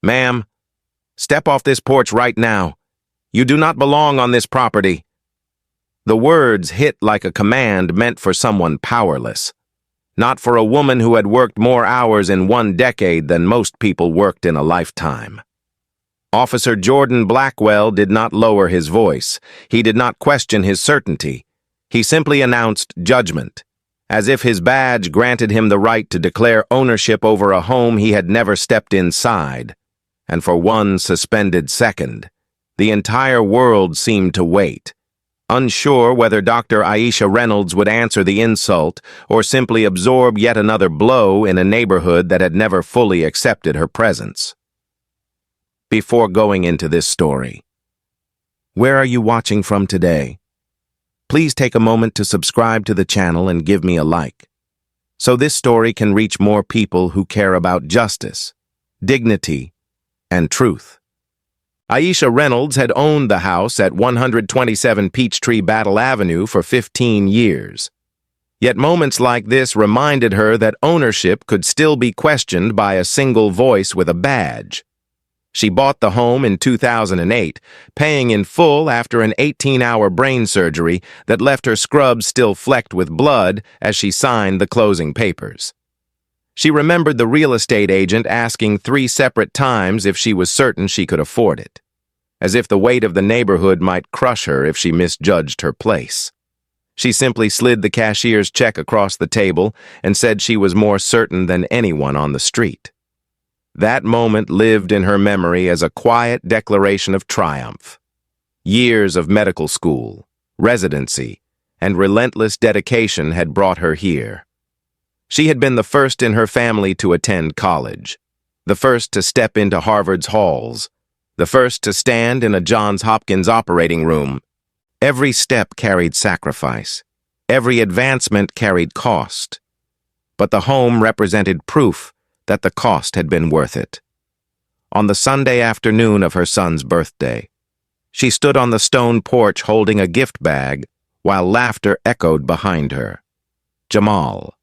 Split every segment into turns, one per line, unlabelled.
Ma'am, step off this porch right now. You do not belong on this property. The words hit like a command meant for someone powerless, not for a woman who had worked more hours in 1 decade than most people worked in a lifetime. Officer Jordan Blackwell did not lower his voice. He did not question his certainty. He simply announced judgment, as if his badge granted him the right to declare ownership over a home he had never stepped inside. And for 1 suspended second, the entire world seemed to wait, unsure whether Dr. Aisha Reynolds would answer the insult or simply absorb yet another blow in a neighborhood that had never fully accepted her presence. Before going into this story, where are you watching from today? Please take a moment to subscribe to the channel and give me a like, so this story can reach more people who care about justice, dignity, and truth. Aisha Reynolds had owned the house at 127 Peachtree Battle Avenue for 15 years. Yet moments like this reminded her that ownership could still be questioned by a single voice with a badge. She bought the home in 2008, paying in full after an 18-hour brain surgery that left her scrubs still flecked with blood as she signed the closing papers. She remembered the real estate agent asking 3 separate times if she was certain she could afford it, as if the weight of the neighborhood might crush her if she misjudged her place. She simply slid the cashier's check across the table and said she was more certain than anyone on the street. That moment lived in her memory as a quiet declaration of triumph. Years of medical school, residency, and relentless dedication had brought her here. She had been the first in her family to attend college, the first to step into Harvard's halls, the first to stand in a Johns Hopkins operating room. Every step carried sacrifice. Every advancement carried cost. But the home represented proof that the cost had been worth it. On the Sunday afternoon of her son's birthday, she stood on the stone porch holding a gift bag while laughter echoed behind her. Jamal,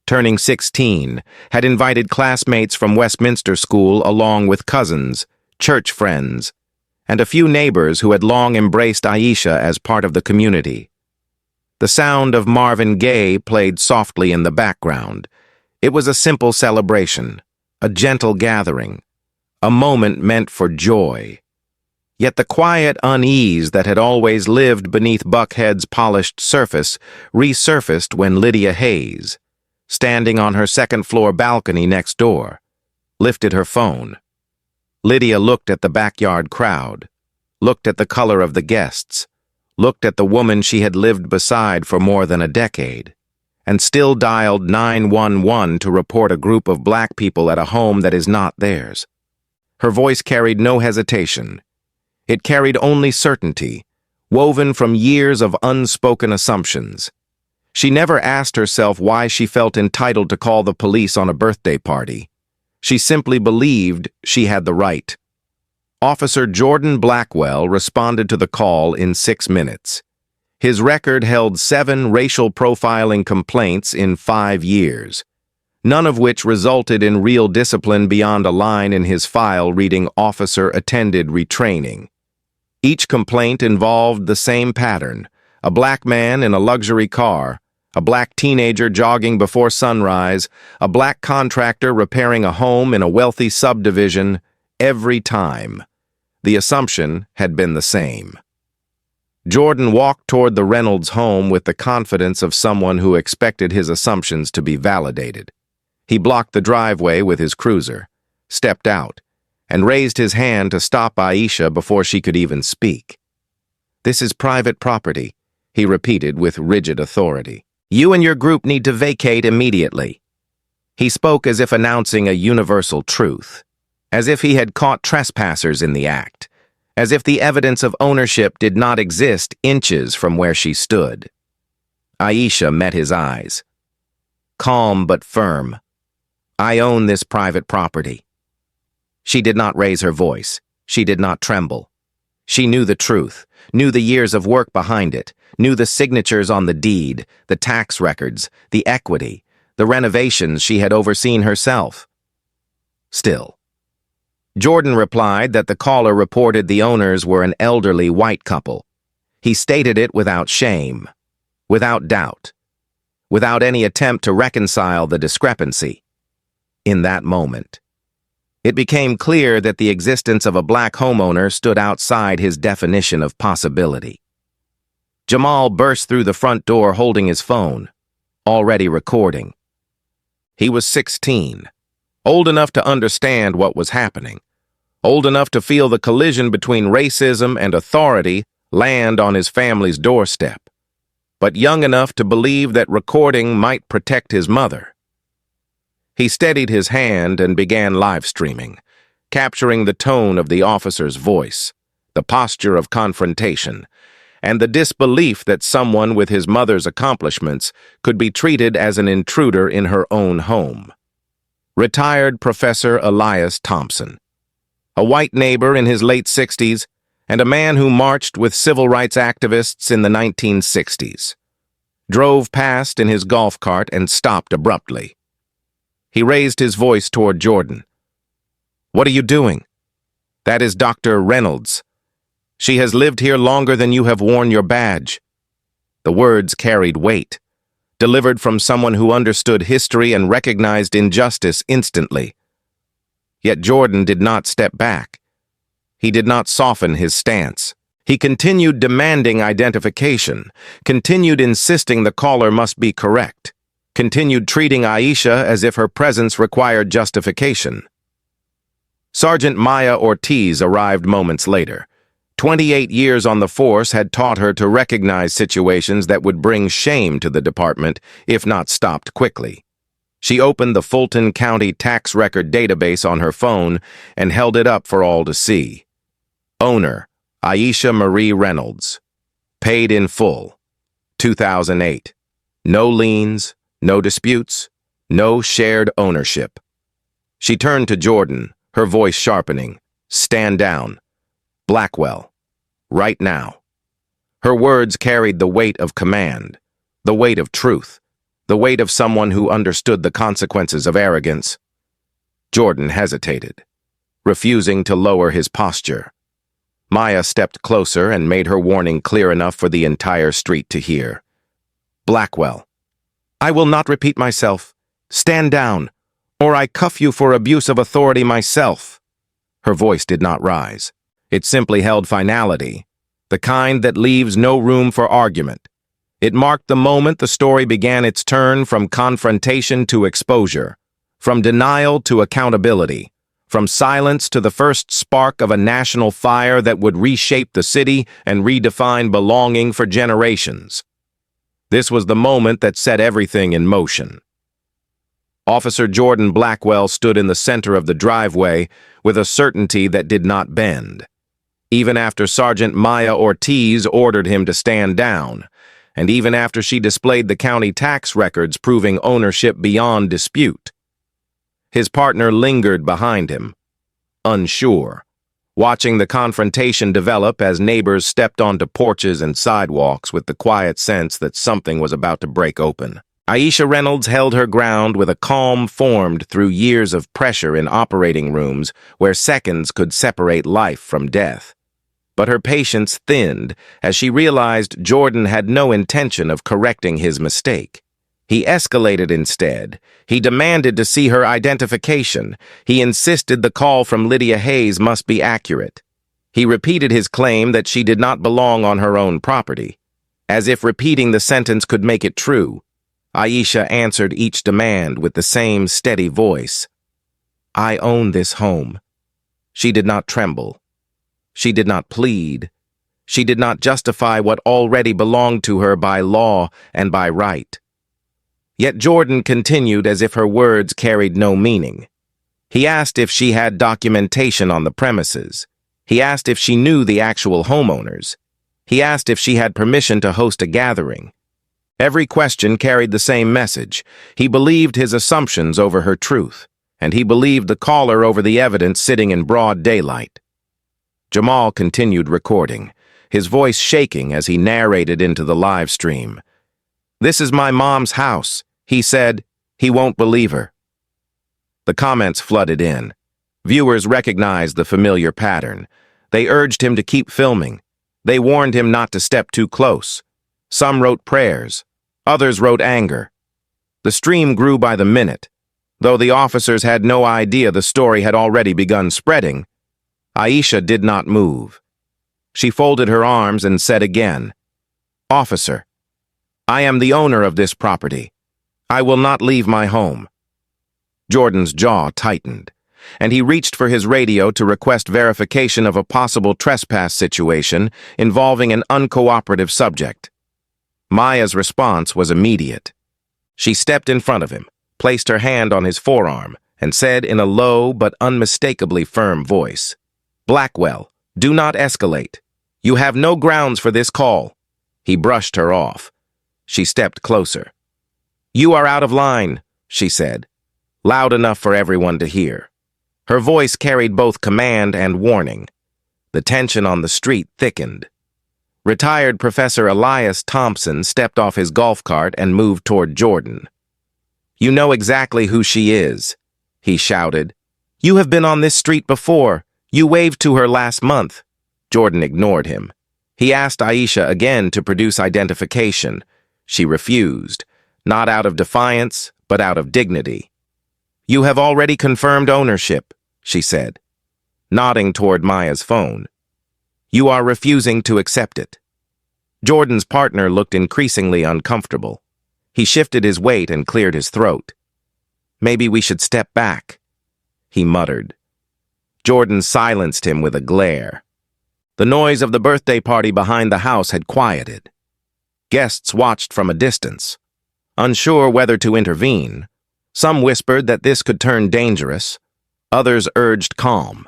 turning 16, had invited classmates from Westminster School along with cousins, church friends, and a few neighbors who had long embraced Aisha as part of the community. The sound of Marvin Gaye played softly in the background. It was a simple celebration, a gentle gathering, a moment meant for joy. Yet the quiet unease that had always lived beneath Buckhead's polished surface resurfaced when Lydia Hayes, standing on her second-floor balcony next door, lifted her phone. Lydia looked at the backyard crowd, looked at the color of the guests, looked at the woman she had lived beside for more than a decade, and still dialed 911 to report a group of black people at a home that is not theirs. Her voice carried no hesitation. It carried only certainty, woven from years of unspoken assumptions. She never asked herself why she felt entitled to call the police on a birthday party. She simply believed she had the right. Officer Jordan Blackwell responded to the call in 6 minutes. His record held 7 racial profiling complaints in 5 years, none of which resulted in real discipline beyond a line in his file reading officer-attended retraining. Each complaint involved the same pattern: a black man in a luxury car, a black teenager jogging before sunrise, a black contractor repairing a home in a wealthy subdivision. Every time, the assumption had been the same. Jordan walked toward the Reynolds home with the confidence of someone who expected his assumptions to be validated. He blocked the driveway with his cruiser, stepped out, and raised his hand to stop Aisha before she could even speak. "This is private property," he repeated with rigid authority. "You and your group need to vacate immediately." He spoke as if announcing a universal truth, as if he had caught trespassers in the act, as if the evidence of ownership did not exist inches from where she stood. Aisha met his eyes, calm but firm. "I own this private property." She did not raise her voice. She did not tremble. She knew the truth, knew the years of work behind it, knew the signatures on the deed, the tax records, the equity, the renovations she had overseen herself. Still, Jordan replied that the caller reported the owners were an elderly white couple. He stated it without shame, without doubt, without any attempt to reconcile the discrepancy. In that moment, it became clear that the existence of a black homeowner stood outside his definition of possibility. Jamal burst through the front door holding his phone, already recording. He was 16, old enough to understand what was happening, old enough to feel the collision between racism and authority land on his family's doorstep, but young enough to believe that recording might protect his mother. He steadied his hand and began live streaming, capturing the tone of the officer's voice, the posture of confrontation, and the disbelief that someone with his mother's accomplishments could be treated as an intruder in her own home. Retired Professor Elias Thompson, a white neighbor in his late 60s, and a man who marched with civil rights activists in the 1960s, drove past in his golf cart and stopped abruptly. He raised his voice toward Jordan. "What are you doing?" "That is Dr. Reynolds. She has lived here longer than you have worn your badge." The words carried weight, delivered from someone who understood history and recognized injustice instantly. Yet Jordan did not step back. He did not soften his stance. He continued demanding identification, continued insisting the caller must be correct, continued treating Aisha as if her presence required justification. Sergeant Maya Ortiz arrived moments later. 28 years on the force had taught her to recognize situations that would bring shame to the department if not stopped quickly. She opened the Fulton County tax record database on her phone and held it up for all to see. Owner, Aisha Marie Reynolds. Paid in full. 2008. No liens, no disputes, no shared ownership. She turned to Jordan, her voice sharpening. "Stand down. Blackwell. Right now." Her words carried the weight of command, the weight of truth, the weight of someone who understood the consequences of arrogance. Jordan hesitated, refusing to lower his posture. Maya stepped closer and made her warning clear enough for the entire street to hear. "Blackwell. I will not repeat myself. Stand down, or I cuff you for abuse of authority myself." Her voice did not rise. It simply held finality, the kind that leaves no room for argument. It marked the moment the story began its turn from confrontation to exposure, from denial to accountability, from silence to the first spark of a national fire that would reshape the city and redefine belonging for generations. This was the moment that set everything in motion. Officer Jordan Blackwell stood in the center of the driveway with a certainty that did not bend. Even after Sergeant Maya Ortiz ordered him to stand down, and even after she displayed the county tax records proving ownership beyond dispute. His partner lingered behind him, unsure, watching the confrontation develop as neighbors stepped onto porches and sidewalks with the quiet sense that something was about to break open. Aisha Reynolds held her ground with a calm formed through years of pressure in operating rooms where seconds could separate life from death. But her patience thinned as she realized Jordan had no intention of correcting his mistake. He escalated instead. He demanded to see her identification. He insisted the call from Lydia Hayes must be accurate. He repeated his claim that she did not belong on her own property. As if repeating the sentence could make it true, Aisha answered each demand with the same steady voice. "I own this home." She did not tremble. She did not plead. She did not justify what already belonged to her by law and by right. Yet Jordan continued as if her words carried no meaning. He asked if she had documentation on the premises. He asked if she knew the actual homeowners. He asked if she had permission to host a gathering. Every question carried the same message. He believed his assumptions over her truth, and he believed the caller over the evidence sitting in broad daylight. Jamal continued recording, his voice shaking as he narrated into the live stream. "This is my mom's house," he said. "He won't believe her." The comments flooded in. Viewers recognized the familiar pattern. They urged him to keep filming. They warned him not to step too close. Some wrote prayers. Others wrote anger. The stream grew by the minute. Though the officers had no idea the story had already begun spreading, Aisha did not move. She folded her arms and said again, "Officer, I am the owner of this property. I will not leave my home." Jordan's jaw tightened, and he reached for his radio to request verification of a possible trespass situation involving an uncooperative subject. Maya's response was immediate. She stepped in front of him, placed her hand on his forearm, and said in a low but unmistakably firm voice, "Blackwell, do not escalate. You have no grounds for this call." He brushed her off. She stepped closer. "You are out of line," she said, loud enough for everyone to hear. Her voice carried both command and warning. The tension on the street thickened. Retired Professor Elias Thompson stepped off his golf cart and moved toward Jordan. "You know exactly who she is," he shouted. "You have been on this street before. You waved to her last month." Jordan ignored him. He asked Aisha again to produce identification. She refused, not out of defiance, but out of dignity. "You have already confirmed ownership," she said, nodding toward Maya's phone. "You are refusing to accept it." Jordan's partner looked increasingly uncomfortable. He shifted his weight and cleared his throat. "Maybe we should step back," he muttered. Jordan silenced him with a glare. The noise of the birthday party behind the house had quieted. Guests watched from a distance, unsure whether to intervene. Some whispered that this could turn dangerous. Others urged calm.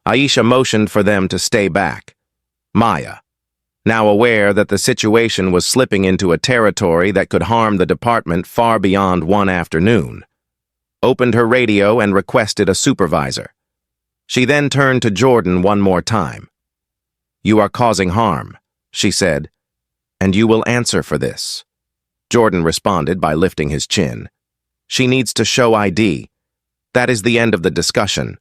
Aisha motioned for them to stay back. Maya, now aware that the situation was slipping into a territory that could harm the department far beyond one afternoon, opened her radio and requested a supervisor. She then turned to Jordan one more time. "You are causing harm," she said, "and you will answer for this." Jordan responded by lifting his chin. "She needs to show ID. That is the end of the discussion."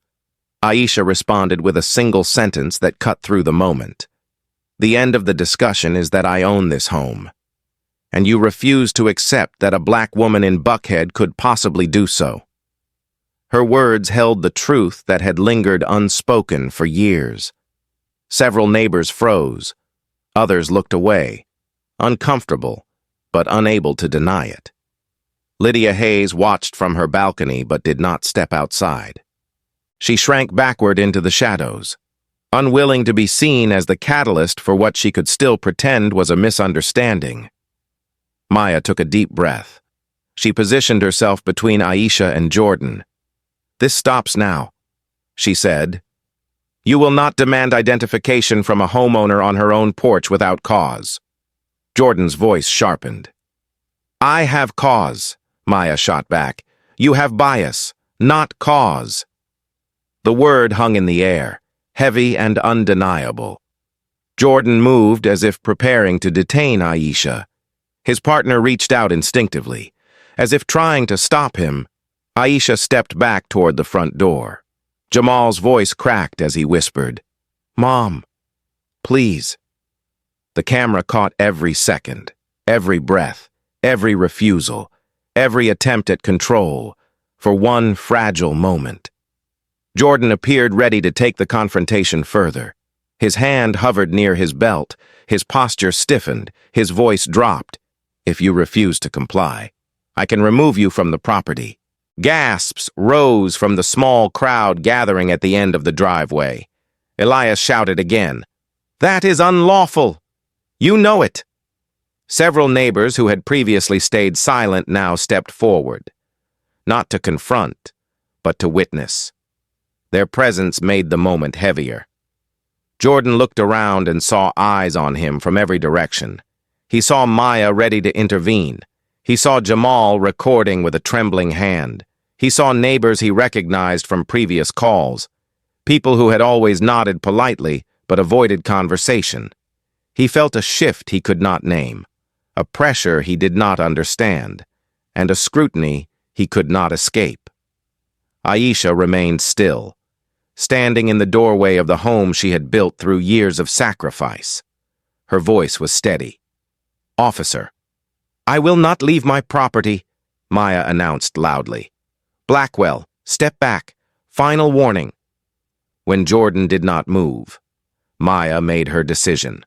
Aisha responded with a single sentence that cut through the moment. "The end of the discussion is that I own this home, and you refuse to accept that a black woman in Buckhead could possibly do so." Her words held the truth that had lingered unspoken for years. Several neighbors froze. Others looked away, uncomfortable, but unable to deny it. Lydia Hayes watched from her balcony but did not step outside. She shrank backward into the shadows, unwilling to be seen as the catalyst for what she could still pretend was a misunderstanding. Maya took a deep breath. She positioned herself between Aisha and Jordan. "This stops now," she said. "You will not demand identification from a homeowner on her own porch without cause." Jordan's voice sharpened. "I have cause," Maya shot back. "You have bias, not cause." The word hung in the air, heavy and undeniable. Jordan moved as if preparing to detain Aisha. His partner reached out instinctively. As if trying to stop him, Aisha stepped back toward the front door. Jamal's voice cracked as he whispered, "Mom, please." The camera caught every second, every breath, every refusal, every attempt at control, for one fragile moment. Jordan appeared ready to take the confrontation further. His hand hovered near his belt, his posture stiffened, his voice dropped. "If you refuse to comply, I can remove you from the property." Gasps rose from the small crowd gathering at the end of the driveway. Elias shouted again, "That is unlawful! You know it!" Several neighbors who had previously stayed silent now stepped forward, not to confront, but to witness. Their presence made the moment heavier. Jordan looked around and saw eyes on him from every direction. He saw Maya ready to intervene. He saw Jamal recording with a trembling hand. He saw neighbors he recognized from previous calls, people who had always nodded politely but avoided conversation. He felt a shift he could not name, a pressure he did not understand, and a scrutiny he could not escape. Aisha remained still, standing in the doorway of the home she had built through years of sacrifice. Her voice was steady. "Officer, I will not leave my property," Maya announced loudly. "Blackwell, step back. Final warning." When Jordan did not move, Maya made her decision.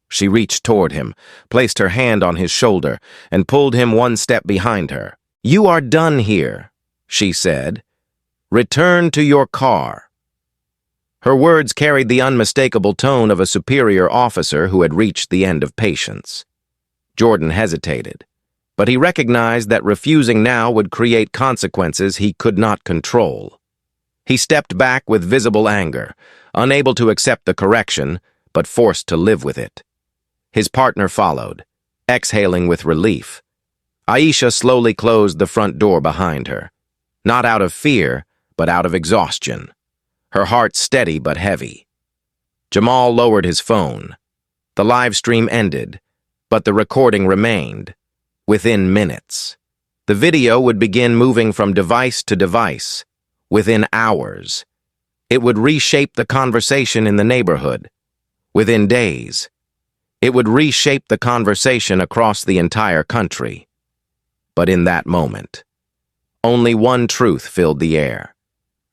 She reached toward him, placed her hand on his shoulder, and pulled him one step behind her. "You are done here," she said. "Return to your car." Her words carried the unmistakable tone of a superior officer who had reached the end of patience. Jordan hesitated, but he recognized that refusing now would create consequences he could not control. He stepped back with visible anger, unable to accept the correction, but forced to live with it. His partner followed, exhaling with relief. Aisha slowly closed the front door behind her, not out of fear, but out of exhaustion, her heart steady but heavy. Jamal lowered his phone. The live stream ended, but the recording remained. Within minutes, the video would begin moving from device to device. Within hours, it would reshape the conversation in the neighborhood. Within days, it would reshape the conversation across the entire country. But in that moment, only one truth filled the air.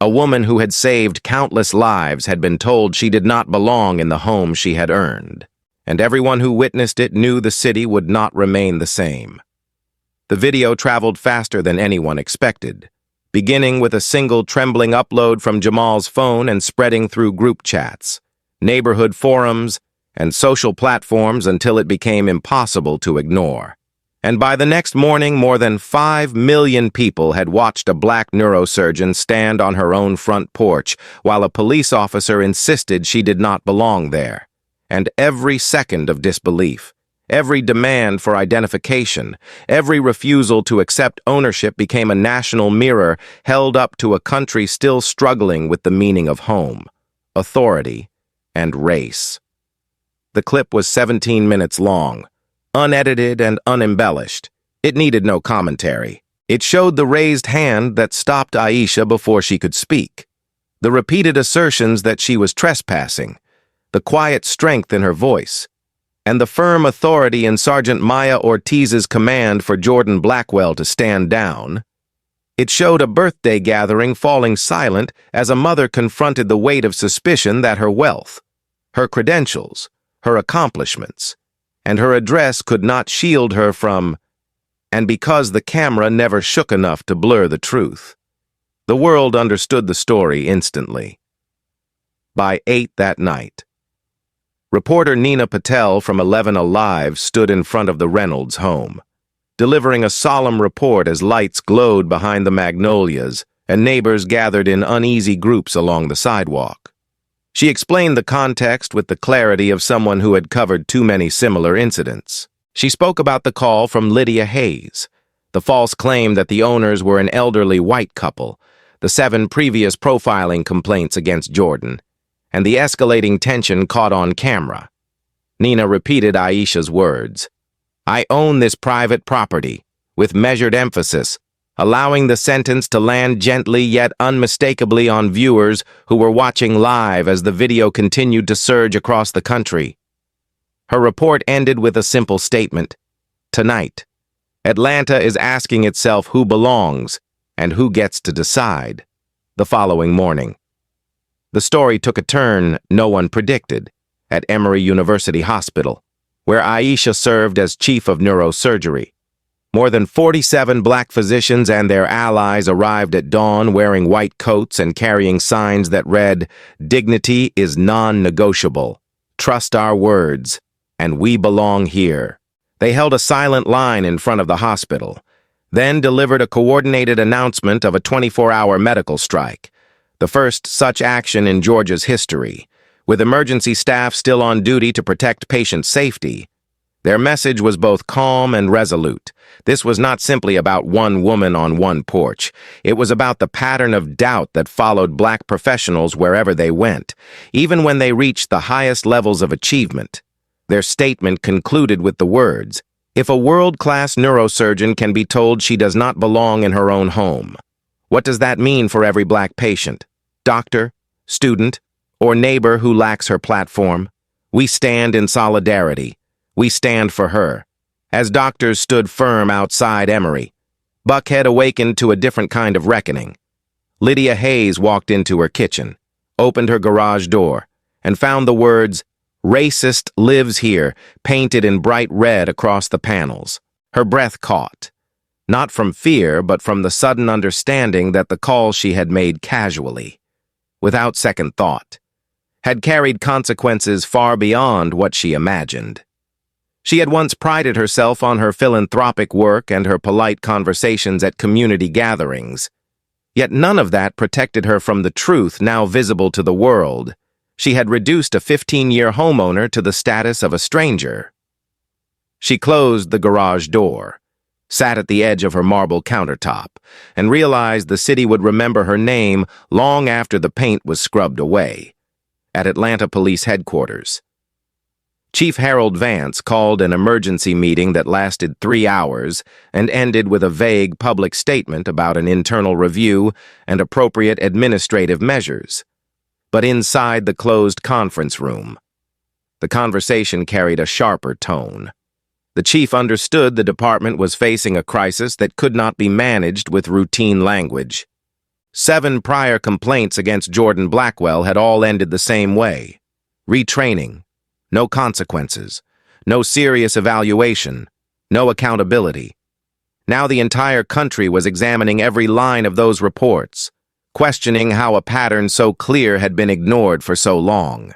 A woman who had saved countless lives had been told she did not belong in the home she had earned, and everyone who witnessed it knew the city would not remain the same. The video traveled faster than anyone expected, beginning with a single trembling upload from Jamal's phone and spreading through group chats, neighborhood forums, and social platforms until it became impossible to ignore. And by the next morning, more than 5 million people had watched a black neurosurgeon stand on her own front porch while a police officer insisted she did not belong there. And every second of disbelief, every demand for identification, every refusal to accept ownership became a national mirror held up to a country still struggling with the meaning of home, authority, and race. The clip was 17 minutes long, unedited and unembellished. It needed no commentary. It showed the raised hand that stopped Aisha before she could speak, the repeated assertions that she was trespassing, the quiet strength in her voice, and the firm authority in Sergeant Maya Ortiz's command for Jordan Blackwell to stand down. It showed a birthday gathering falling silent as a mother confronted the weight of suspicion that her wealth, her credentials, her accomplishments, and her address could not shield her from, and because the camera never shook enough to blur the truth. The world understood the story instantly. By 8 that night, reporter Nina Patel from 11 Alive stood in front of the Reynolds home, delivering a solemn report as lights glowed behind the magnolias and neighbors gathered in uneasy groups along the sidewalk. She explained the context with the clarity of someone who had covered too many similar incidents. She spoke about the call from Lydia Hayes, the false claim that the owners were an elderly white couple, the 7 previous profiling complaints against Jordan, and the escalating tension caught on camera. Nina repeated Aisha's words. "I own this private property," with measured emphasis, allowing the sentence to land gently yet unmistakably on viewers who were watching live as the video continued to surge across the country. Her report ended with a simple statement. Tonight, Atlanta is asking itself who belongs and who gets to decide. The following morning, the story took a turn no one predicted at Emory University Hospital, where Aisha served as chief of neurosurgery. More than 47 black physicians and their allies arrived at dawn wearing white coats and carrying signs that read, "Dignity is non-negotiable. Trust our words, and we belong here." They held a silent line in front of the hospital, then delivered a coordinated announcement of a 24-hour medical strike, the first such action in Georgia's history, with emergency staff still on duty to protect patient safety. Their message was both calm and resolute. This was not simply about one woman on one porch. It was about the pattern of doubt that followed black professionals wherever they went, even when they reached the highest levels of achievement. Their statement concluded with the words, "If a world-class neurosurgeon can be told she does not belong in her own home, what does that mean for every black patient, doctor, student, or neighbor who lacks her platform. We stand in solidarity. We stand for her. As doctors stood firm outside Emory, Buckhead awakened to a different kind of reckoning. Lydia Hayes walked into her kitchen, opened her garage door, and found the words, "Racist lives here," painted in bright red across the panels. Her breath caught, not from fear, but from the sudden understanding that the call she had made casually, without second thought, had carried consequences far beyond what she imagined. She had once prided herself on her philanthropic work and her polite conversations at community gatherings. Yet none of that protected her from the truth now visible to the world. She had reduced a 15-year homeowner to the status of a stranger. She closed the garage door, sat at the edge of her marble countertop, and realized the city would remember her name long after the paint was scrubbed away. At Atlanta Police Headquarters, Chief Harold Vance called an emergency meeting that lasted 3 hours and ended with a vague public statement about an internal review and appropriate administrative measures. But inside the closed conference room, the conversation carried a sharper tone. The chief understood the department was facing a crisis that could not be managed with routine language. 7 prior complaints against Jordan Blackwell had all ended the same way: retraining, no consequences, no serious evaluation, no accountability. Now the entire country was examining every line of those reports, questioning how a pattern so clear had been ignored for so long.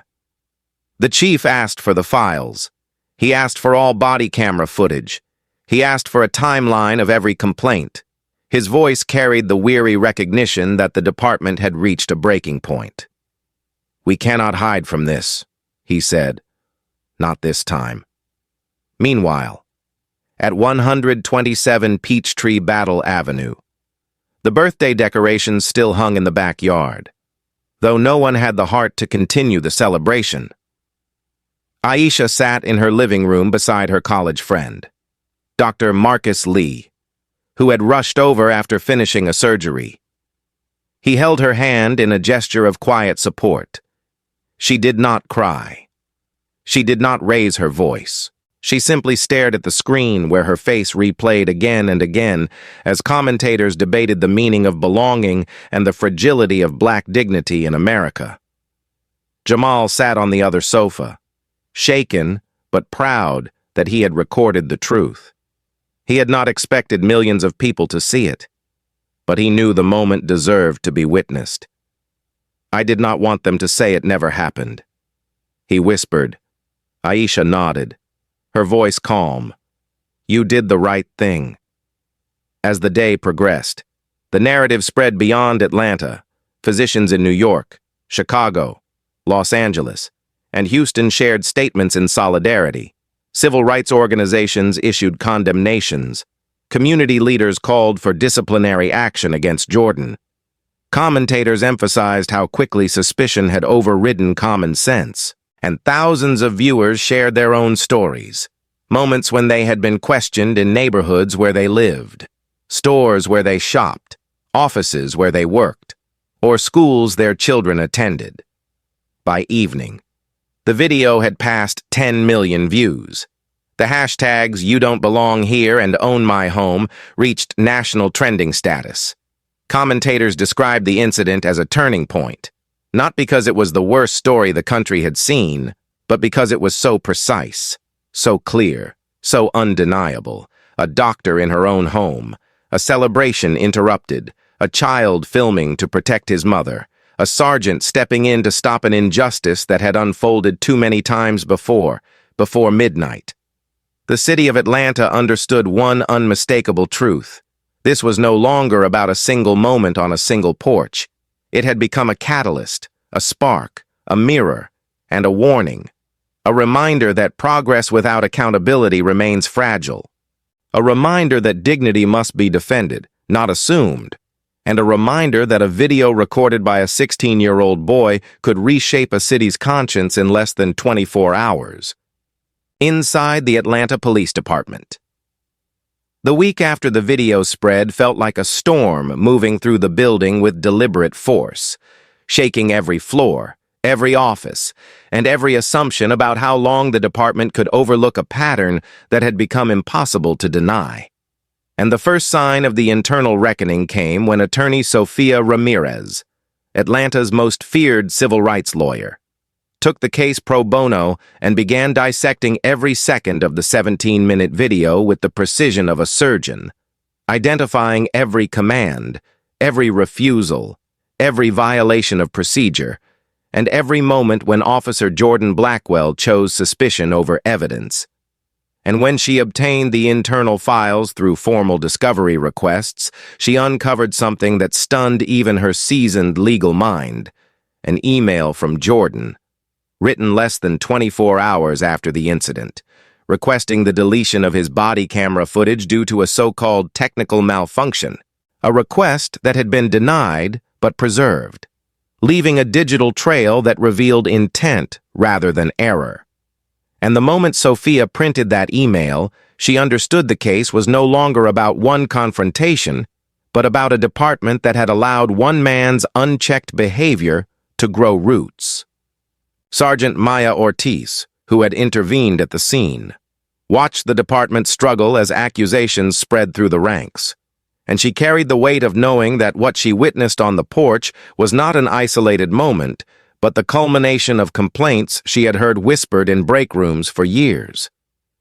The chief asked for the files. He asked for all body camera footage. He asked for a timeline of every complaint. His voice carried the weary recognition that the department had reached a breaking point. "We cannot hide from this," he said. "Not this time." Meanwhile, at 127 Peachtree Battle Avenue, the birthday decorations still hung in the backyard, though no one had the heart to continue the celebration. Aisha sat in her living room beside her college friend, Dr. Marcus Lee, who had rushed over after finishing a surgery. He held her hand in a gesture of quiet support. She did not cry. She did not raise her voice. She simply stared at the screen where her face replayed again and again as commentators debated the meaning of belonging and the fragility of black dignity in America. Jamal sat on the other sofa, shaken but proud that he had recorded the truth. He had not expected millions of people to see it, but he knew the moment deserved to be witnessed. "I did not want them to say it never happened," he whispered. Aisha nodded, her voice calm. "You did the right thing." As the day progressed, the narrative spread beyond Atlanta. Physicians in New York, Chicago, Los Angeles, and Houston shared statements in solidarity. Civil rights organizations issued condemnations. Community leaders called for disciplinary action against Jordan. Commentators emphasized how quickly suspicion had overridden common sense, and thousands of viewers shared their own stories, moments when they had been questioned in neighborhoods where they lived, stores where they shopped, offices where they worked, or schools their children attended. By evening, the video had passed 10 million views. The hashtags "You Don't Belong Here" and "Own My Home" reached national trending status. Commentators described the incident as a turning point, not because it was the worst story the country had seen, but because it was so precise, so clear, so undeniable. A doctor in her own home, a celebration interrupted, a child filming to protect his mother, a sergeant stepping in to stop an injustice that had unfolded too many times before midnight. The city of Atlanta understood one unmistakable truth. This was no longer about a single moment on a single porch. It had become a catalyst, a spark, a mirror, and a warning. A reminder that progress without accountability remains fragile. A reminder that dignity must be defended, not assumed. And a reminder that a video recorded by a 16-year-old boy could reshape a city's conscience in less than 24 hours. Inside the Atlanta Police Department. The week after the video spread felt like a storm moving through the building with deliberate force. shaking every floor, every office, and every assumption about how long the department could overlook a pattern that had become impossible to deny. And the first sign of the internal reckoning came when attorney Sophia Ramirez, Atlanta's most feared civil rights lawyer, took the case pro bono and began dissecting every second of the 17-minute video with the precision of a surgeon, identifying every command, every refusal, every violation of procedure, and every moment when Officer Jordan Blackwell chose suspicion over evidence. And when she obtained the internal files through formal discovery requests, she uncovered something that stunned even her seasoned legal mind: an email from Jordan, written less than 24 hours after the incident, requesting the deletion of his body camera footage due to a so-called technical malfunction, a request that had been denied but preserved, leaving a digital trail that revealed intent rather than error. And the moment Sophia printed that email, she understood the case was no longer about one confrontation, but about a department that had allowed one man's unchecked behavior to grow roots. Sergeant Maya Ortiz, who had intervened at the scene, watched the department struggle as accusations spread through the ranks, and she carried the weight of knowing that what she witnessed on the porch was not an isolated moment, but the culmination of complaints she had heard whispered in break rooms for years.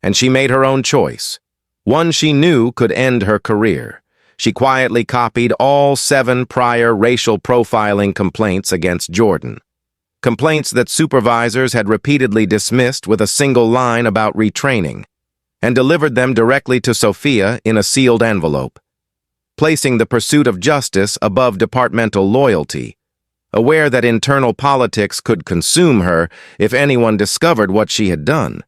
And she made her own choice, one she knew could end her career. She quietly copied all 7 prior racial profiling complaints against Jordan. Complaints that supervisors had repeatedly dismissed with a single line about retraining, and delivered them directly to Sophia in a sealed envelope, placing the pursuit of justice above departmental loyalty, aware that internal politics could consume her if anyone discovered what she had done.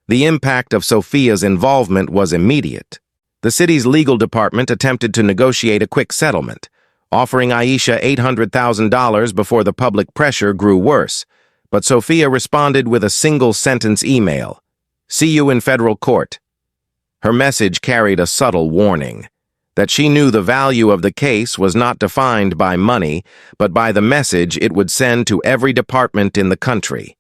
The impact of Sophia's involvement was immediate. The city's legal department attempted to negotiate a quick settlement, offering Aisha $800,000 before the public pressure grew worse, but Sophia responded with a single-sentence email: "See you in federal court." Her message carried a subtle warning that she knew the value of the case was not defined by money, but by the message it would send to every department in the country.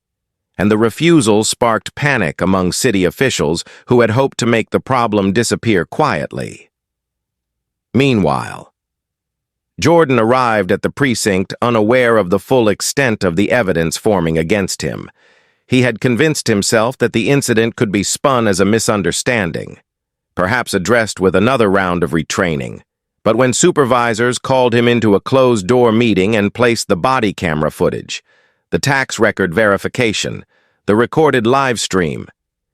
And the refusal sparked panic among city officials who had hoped to make the problem disappear quietly. Meanwhile, Jordan arrived at the precinct unaware of the full extent of the evidence forming against him. He had convinced himself that the incident could be spun as a misunderstanding, perhaps addressed with another round of retraining. But when supervisors called him into a closed-door meeting and placed the body camera footage, the tax record verification, the recorded live stream,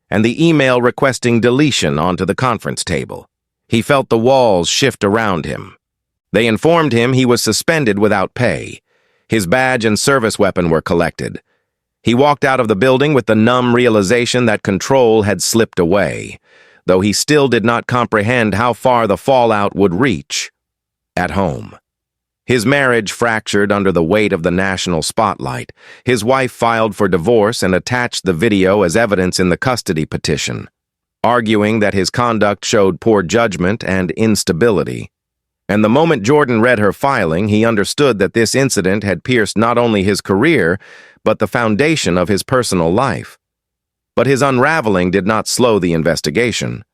and the email requesting deletion onto the conference table, he felt the walls shift around him. They informed him he was suspended without pay. His badge and service weapon were collected. He walked out of the building with the numb realization that control had slipped away, though he still did not comprehend how far the fallout would reach at home. His marriage fractured under the weight of the national spotlight. His wife filed for divorce and attached the video as evidence in the custody petition, arguing that his conduct showed poor judgment and instability. And the moment Jordan read her filing, he understood that this incident had pierced not only his career, but the foundation of his personal life. But his unraveling did not slow the investigation.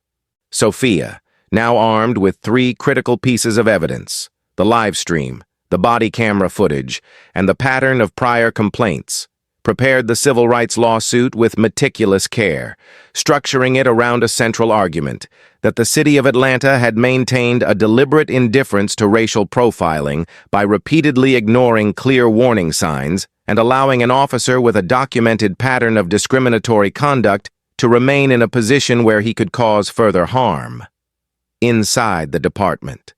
Sophia, now armed with 3 critical pieces of evidence: the live stream, the body camera footage, and the pattern of prior complaints, prepared the civil rights lawsuit with meticulous care, structuring it around a central argument that the city of Atlanta had maintained a deliberate indifference to racial profiling by repeatedly ignoring clear warning signs and allowing an officer with a documented pattern of discriminatory conduct to remain in a position where he could cause further harm. Inside the department,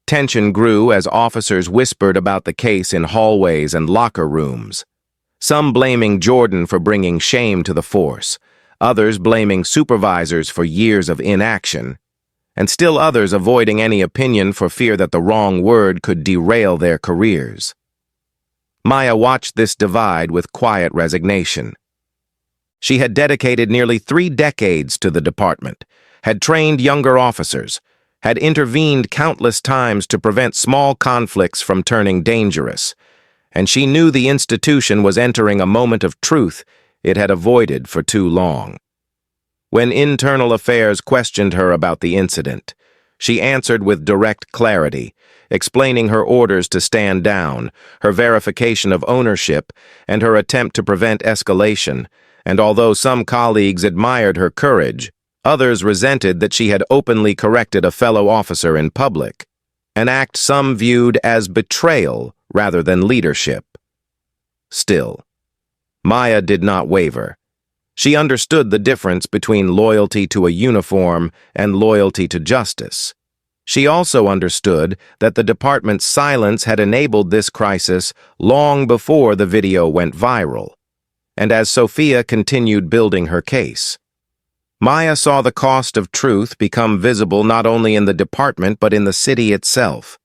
tension grew as officers whispered about the case in hallways and locker rooms, some blaming Jordan for bringing shame to the force, others blaming supervisors for years of inaction, and still others avoiding any opinion for fear that the wrong word could derail their careers. Maya watched this divide with quiet resignation. She had dedicated nearly 3 decades to the department, had trained younger officers, had intervened countless times to prevent small conflicts from turning dangerous, and she knew the institution was entering a moment of truth it had avoided for too long. When Internal Affairs questioned her about the incident, she answered with direct clarity, explaining her orders to stand down, her verification of ownership, and her attempt to prevent escalation. And although some colleagues admired her courage, others resented that she had openly corrected a fellow officer in public, an act some viewed as betrayal rather than leadership. Still, Maya did not waver. She understood the difference between loyalty to a uniform and loyalty to justice. She also understood that the department's silence had enabled this crisis long before the video went viral. And as Sophia continued building her case, Maya saw the cost of truth become visible not only in the department but in the city itself.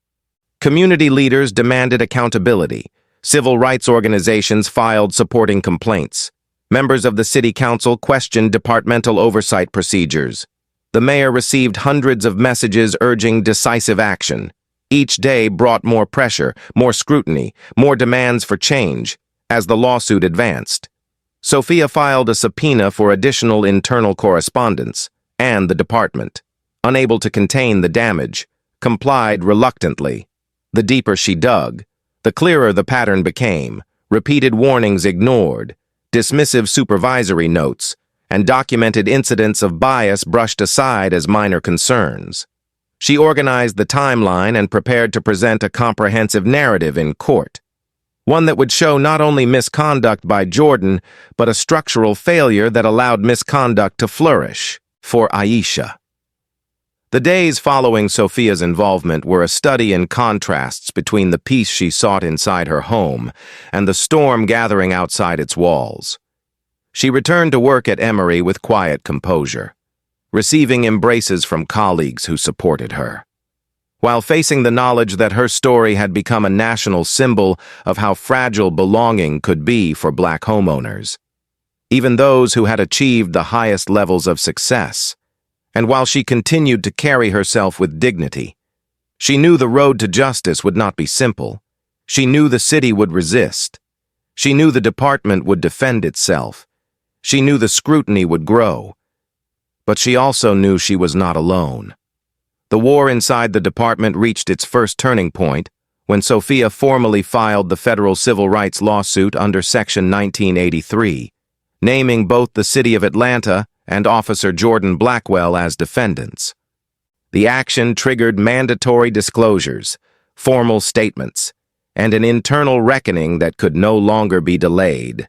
Community leaders demanded accountability. Civil rights organizations filed supporting complaints. Members of the city council questioned departmental oversight procedures. The mayor received hundreds of messages urging decisive action. Each day brought more pressure, more scrutiny, more demands for change. As the lawsuit advanced, Sophia filed a subpoena for additional internal correspondence, and the department, unable to contain the damage, complied reluctantly. The deeper she dug, the clearer the pattern became: repeated warnings ignored, dismissive supervisory notes, and documented incidents of bias brushed aside as minor concerns. She organized the timeline and prepared to present a comprehensive narrative in court, one that would show not only misconduct by Jordan, but a structural failure that allowed misconduct to flourish for Aisha. The days following Sophia's involvement were a study in contrasts between the peace she sought inside her home and the storm gathering outside its walls. She returned to work at Emory with quiet composure, receiving embraces from colleagues who supported her, while facing the knowledge that her story had become a national symbol of how fragile belonging could be for Black homeowners, even those who had achieved the highest levels of success. And while she continued to carry herself with dignity, she knew the road to justice would not be simple. She knew the city would resist. She knew the department would defend itself. She knew the scrutiny would grow. But she also knew she was not alone. The war inside the department reached its first turning point when Sophia formally filed the federal civil rights lawsuit under Section 1983, naming both the City of Atlanta and Officer Jordan Blackwell as defendants. The action triggered mandatory disclosures, formal statements, and an internal reckoning that could no longer be delayed.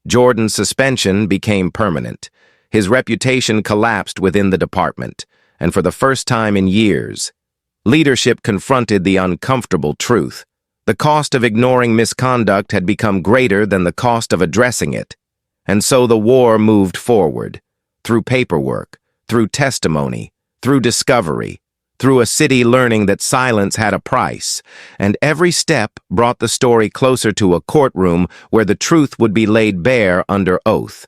Jordan's suspension became permanent. His reputation collapsed within the department, and for the first time in years, leadership confronted the uncomfortable truth. The cost of ignoring misconduct had become greater than the cost of addressing it, and so the war moved forward. Through paperwork, through testimony, through discovery, through a city learning that silence had a price, and every step brought the story closer to a courtroom where the truth would be laid bare under oath,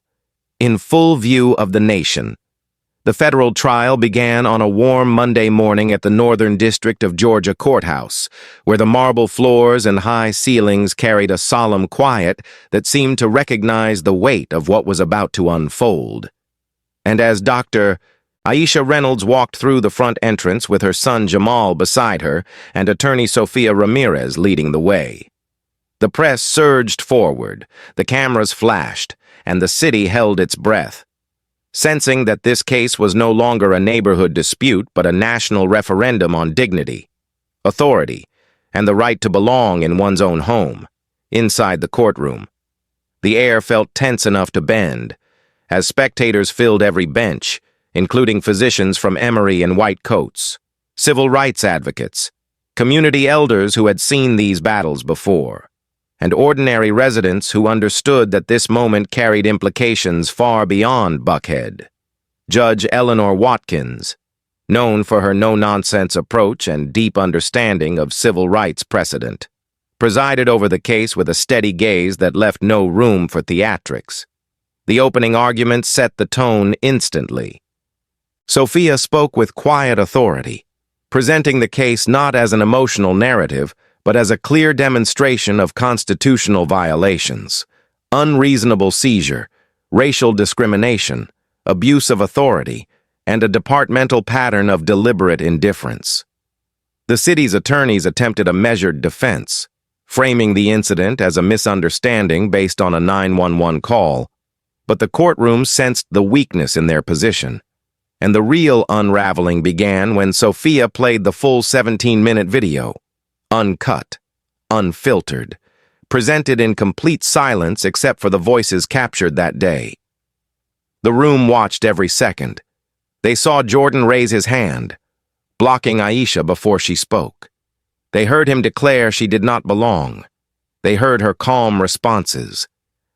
in full view of the nation. The federal trial began on a warm Monday morning at the Northern District of Georgia Courthouse, where the marble floors and high ceilings carried a solemn quiet that seemed to recognize the weight of what was about to unfold. And as Dr. Aisha Reynolds walked through the front entrance with her son Jamal beside her and attorney Sophia Ramirez leading the way, the press surged forward, the cameras flashed, and the city held its breath, sensing that this case was no longer a neighborhood dispute but a national referendum on dignity, authority, and the right to belong in one's own home. Inside the courtroom, the air felt tense enough to bend, as spectators filled every bench, including physicians from Emory in white coats, civil rights advocates, community elders who had seen these battles before, and ordinary residents who understood that this moment carried implications far beyond Buckhead. Judge Eleanor Watkins, known for her no-nonsense approach and deep understanding of civil rights precedent, presided over the case with a steady gaze that left no room for theatrics. The opening argument set the tone instantly. Sophia spoke with quiet authority, presenting the case not as an emotional narrative, but as a clear demonstration of constitutional violations: unreasonable seizure, racial discrimination, abuse of authority, and a departmental pattern of deliberate indifference. The city's attorneys attempted a measured defense, framing the incident as a misunderstanding based on a 911 call, but the courtroom sensed the weakness in their position, and the real unraveling began when Sophia played the full 17-minute video, uncut, unfiltered, presented in complete silence except for the voices captured that day. The room watched every second. They saw Jordan raise his hand, blocking Aisha before she spoke. They heard him declare she did not belong. They heard her calm responses.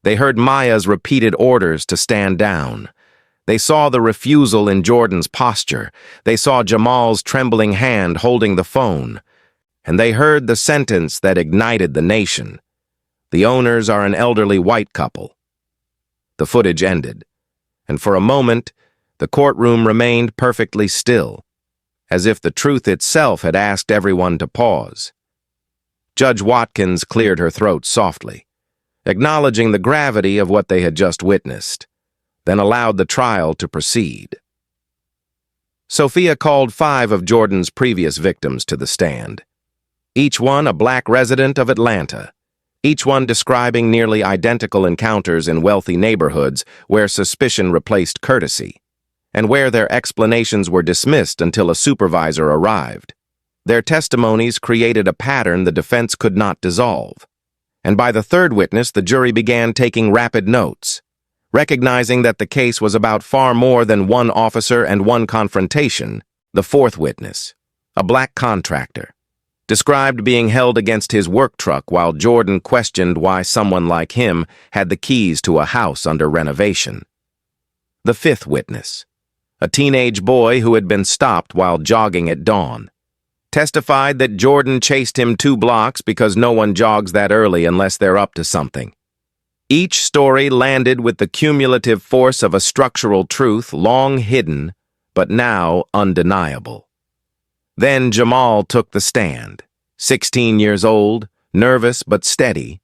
They heard Maya's repeated orders to stand down. They saw the refusal in Jordan's posture. They saw Jamal's trembling hand holding the phone. And they heard the sentence that ignited the nation. The owners are an elderly white couple. The footage ended, and for a moment, the courtroom remained perfectly still, as if the truth itself had asked everyone to pause. Judge Watkins cleared her throat softly, acknowledging the gravity of what they had just witnessed, then allowed the trial to proceed. Sophia called 5 of Jordan's previous victims to the stand, each one a black resident of Atlanta, each one describing nearly identical encounters in wealthy neighborhoods where suspicion replaced courtesy, and where their explanations were dismissed until a supervisor arrived. Their testimonies created a pattern the defense could not dissolve, and by the third witness, the jury began taking rapid notes, recognizing that the case was about far more than one officer and one confrontation. The fourth witness, a black contractor, described being held against his work truck while Jordan questioned why someone like him had the keys to a house under renovation. The fifth witness, a teenage boy who had been stopped while jogging at dawn, testified that Jordan chased him 2 blocks because no one jogs that early unless they're up to something. Each story landed with the cumulative force of a structural truth long hidden, but now undeniable. Then Jamal took the stand, 16 years old, nervous but steady.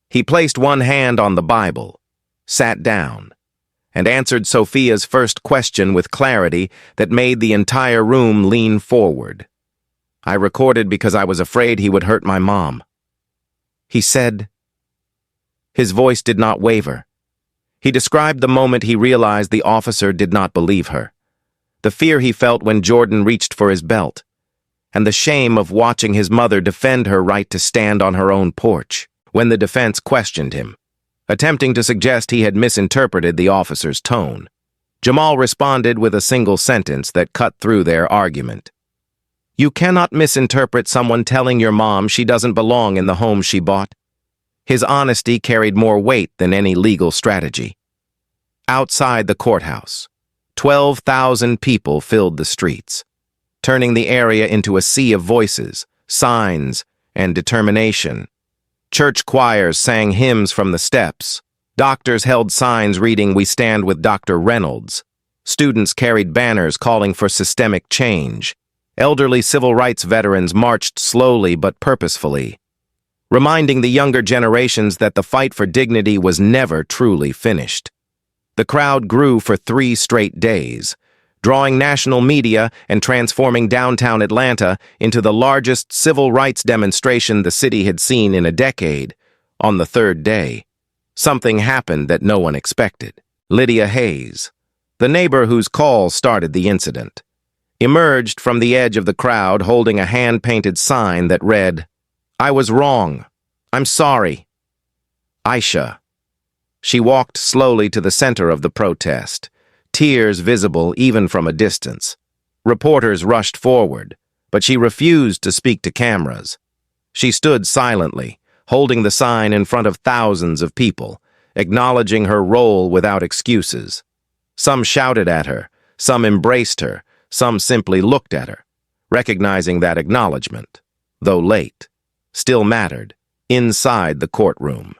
He placed one hand on the Bible, sat down, and answered Sophia's first question with clarity that made the entire room lean forward. "I recorded because I was afraid he would hurt my mom," he said. His voice did not waver. He described the moment he realized the officer did not believe her, the fear he felt when Jordan reached for his belt, and the shame of watching his mother defend her right to stand on her own porch. When the defense questioned him, attempting to suggest he had misinterpreted the officer's tone, Jamal responded with a single sentence that cut through their argument. "You cannot misinterpret someone telling your mom she doesn't belong in the home she bought." His honesty carried more weight than any legal strategy. Outside the courthouse, 12,000 people filled the streets, turning the area into a sea of voices, signs, and determination. Church choirs sang hymns from the steps. Doctors held signs reading, "We stand with Dr. Reynolds." Students carried banners calling for systemic change. Elderly civil rights veterans marched slowly but purposefully, reminding the younger generations that the fight for dignity was never truly finished. The crowd grew for 3 straight days, drawing national media and transforming downtown Atlanta into the largest civil rights demonstration the city had seen in a decade. On the third day, something happened that no one expected. Lydia Hayes, the neighbor whose call started the incident, emerged from the edge of the crowd holding a hand-painted sign that read, "I was wrong. I'm sorry." Aisha. She walked slowly to the center of the protest, tears visible even from a distance. Reporters rushed forward, but she refused to speak to cameras. She stood silently, holding the sign in front of thousands of people, acknowledging her role without excuses. Some shouted at her, some embraced her, some simply looked at her, recognizing that acknowledgement, though late, still mattered inside the courtroom.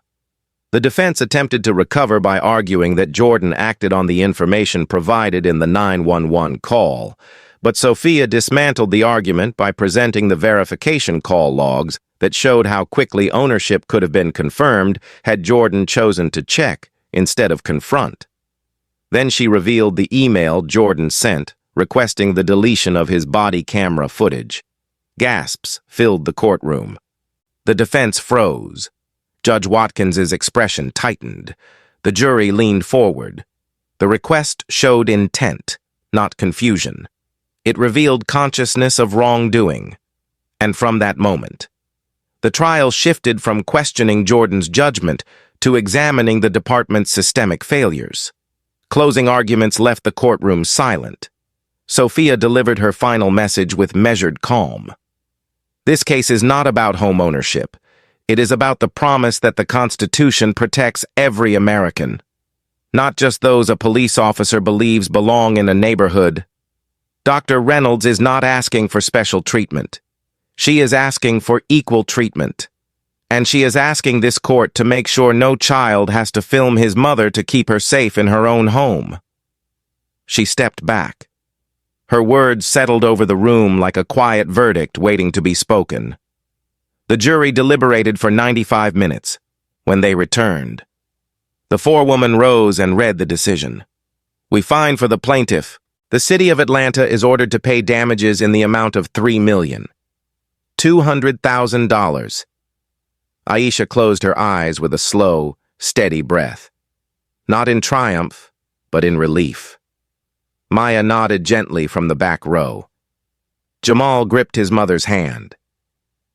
The defense attempted to recover by arguing that Jordan acted on the information provided in the 911 call, But Sophia dismantled the argument by presenting the verification call logs that showed how quickly ownership could have been confirmed had Jordan chosen to check instead of confront. Then she revealed the email Jordan sent, requesting the deletion of his body camera footage. Gasps filled the courtroom. The defense froze. Judge Watkins's expression tightened. The jury leaned forward. The request showed intent, not confusion. It revealed consciousness of wrongdoing. And from that moment, the trial shifted from questioning Jordan's judgment to examining the department's systemic failures. Closing arguments left the courtroom silent. Sophia delivered her final message with measured calm. This case is not about home ownership. It is about the promise that the Constitution protects every American, not just those a police officer believes belong in a neighborhood. Dr. Reynolds is not asking for special treatment. She is asking for equal treatment. And she is asking this court to make sure no child has to film his mother to keep her safe in her own home. She stepped back. Her words settled over the room like a quiet verdict waiting to be spoken. The jury deliberated for 95 minutes. When they returned, the forewoman rose and read the decision. We find for the plaintiff, the city of Atlanta is ordered to pay damages in the amount of $3,200,000. Aisha closed her eyes with a slow, steady breath. Not in triumph, but in relief. Maya nodded gently from the back row. Jamal gripped his mother's hand.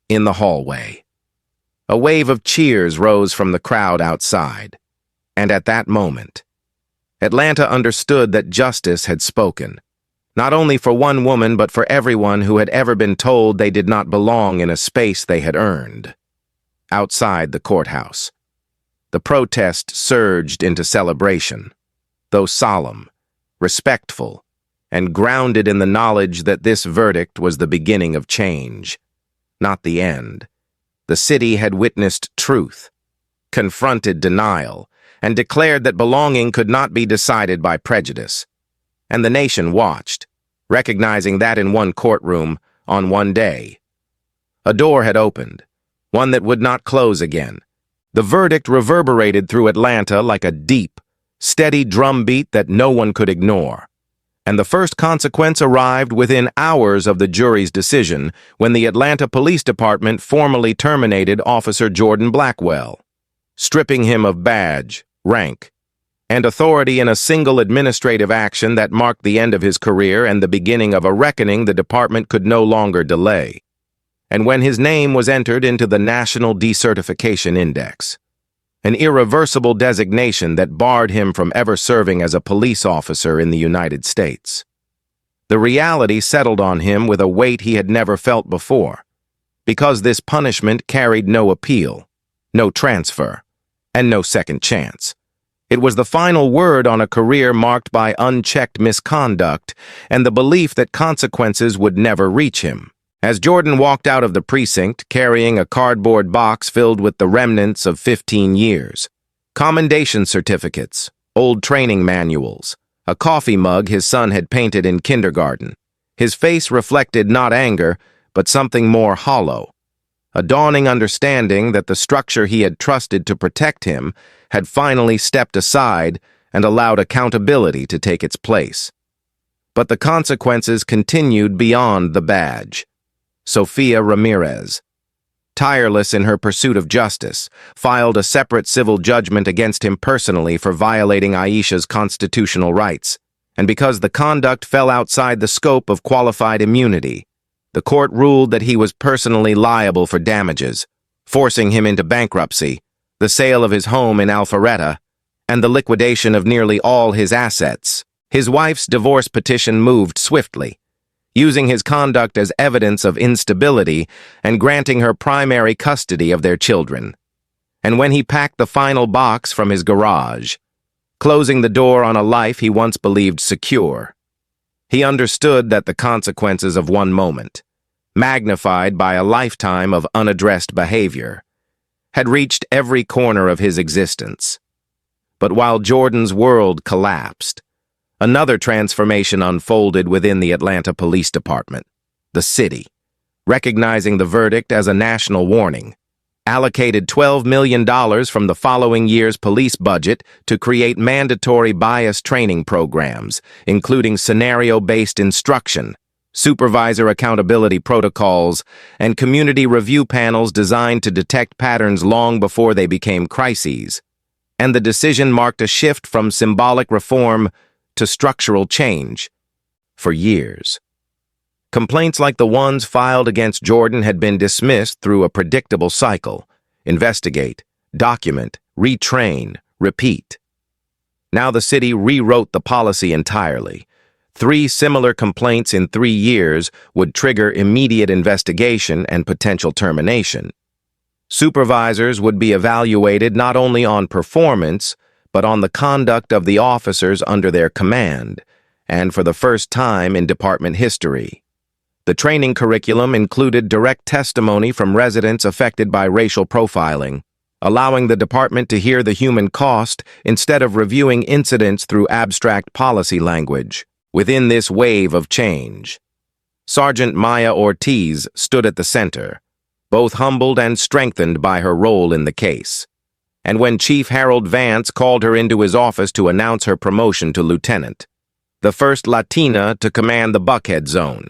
In the hallway, a wave of cheers rose from the crowd outside. And at that moment, Atlanta understood that justice had spoken, not only for one woman but for everyone who had ever been told they did not belong in a space they had earned. Outside the courthouse, the protest surged into celebration, though solemn, respectful, and grounded in the knowledge that this verdict was the beginning of change, not the end. The city had witnessed truth, confronted denial, and declared that belonging could not be decided by prejudice. And the nation watched, recognizing that in one courtroom, on one day. A door had opened, one that would not close again. The verdict reverberated through Atlanta like a deep, steady drumbeat that no one could ignore. And the first consequence arrived within hours of the jury's decision when the Atlanta Police Department formally terminated Officer Jordan Blackwell, stripping him of badge, rank, and authority in a single administrative action that marked the end of his career and the beginning of a reckoning the department could no longer delay. And when his name was entered into the National Decertification Index, an irreversible designation that barred him from ever serving as a police officer in the United States. The reality settled on him with a weight he had never felt before, because this punishment carried no appeal, no transfer, and no second chance. It was the final word on a career marked by unchecked misconduct and the belief that consequences would never reach him. As Jordan walked out of the precinct carrying a cardboard box filled with the remnants of 15 years, commendation certificates, old training manuals, a coffee mug his son had painted in kindergarten, his face reflected not anger, but something more hollow, a dawning understanding that the structure he had trusted to protect him had finally stepped aside and allowed accountability to take its place. But the consequences continued beyond the badge. Sophia Ramirez, tireless in her pursuit of justice, filed a separate civil judgment against him personally for violating Aisha's constitutional rights. And because the conduct fell outside the scope of qualified immunity, the court ruled that he was personally liable for damages, forcing him into bankruptcy, the sale of his home in Alpharetta, and the liquidation of nearly all his assets. His wife's divorce petition moved swiftly, using his conduct as evidence of instability and granting her primary custody of their children. And when he packed the final box from his garage, closing the door on a life he once believed secure, he understood that the consequences of one moment, magnified by a lifetime of unaddressed behavior, had reached every corner of his existence. But while Jordan's world collapsed, Another transformation unfolded within the Atlanta Police Department. The city, recognizing the verdict as a national warning, allocated $12 million from the following year's police budget to create mandatory bias training programs, including scenario-based instruction, supervisor accountability protocols, and community review panels designed to detect patterns long before they became crises. And the decision marked a shift from symbolic reform to structural change. For years, complaints like the ones filed against Jordan had been dismissed through a predictable cycle: investigate, document, retrain, repeat. Now the city rewrote the policy entirely. 3 similar complaints in 3 years would trigger immediate investigation and potential termination. Supervisors would be evaluated not only on performance, but on the conduct of the officers under their command, and for the first time in department history. The training curriculum included direct testimony from residents affected by racial profiling, allowing the department to hear the human cost instead of reviewing incidents through abstract policy language. Within this wave of change, Sergeant Maya Ortiz stood at the center, both humbled and strengthened by her role in the case. And when Chief Harold Vance called her into his office to announce her promotion to lieutenant, the first Latina to command the Buckhead zone,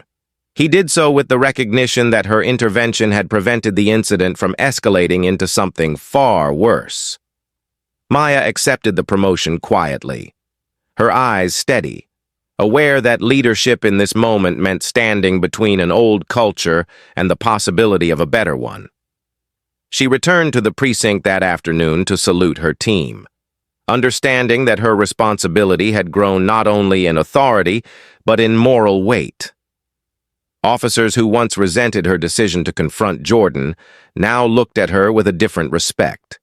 he did so with the recognition that her intervention had prevented the incident from escalating into something far worse. Maya accepted the promotion quietly, her eyes steady, aware that leadership in this moment meant standing between an old culture and the possibility of a better one. She returned to the precinct that afternoon to salute her team, understanding that her responsibility had grown not only in authority, but in moral weight. Officers who once resented her decision to confront Jordan now looked at her with a different respect,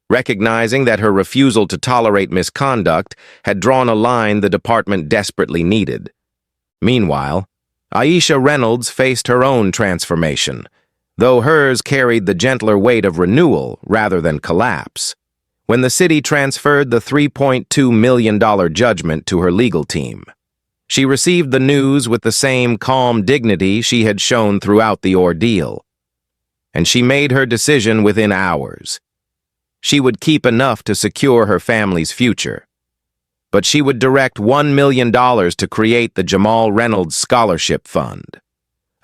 recognizing that her refusal to tolerate misconduct had drawn a line the department desperately needed. Meanwhile, Aisha Reynolds faced her own transformation, though hers carried the gentler weight of renewal rather than collapse. When the city transferred the $3.2 million judgment to her legal team, she received the news with the same calm dignity she had shown throughout the ordeal. And she made her decision within hours. She would keep enough to secure her family's future, but she would direct $1 million to create the Jamal Reynolds Scholarship Fund,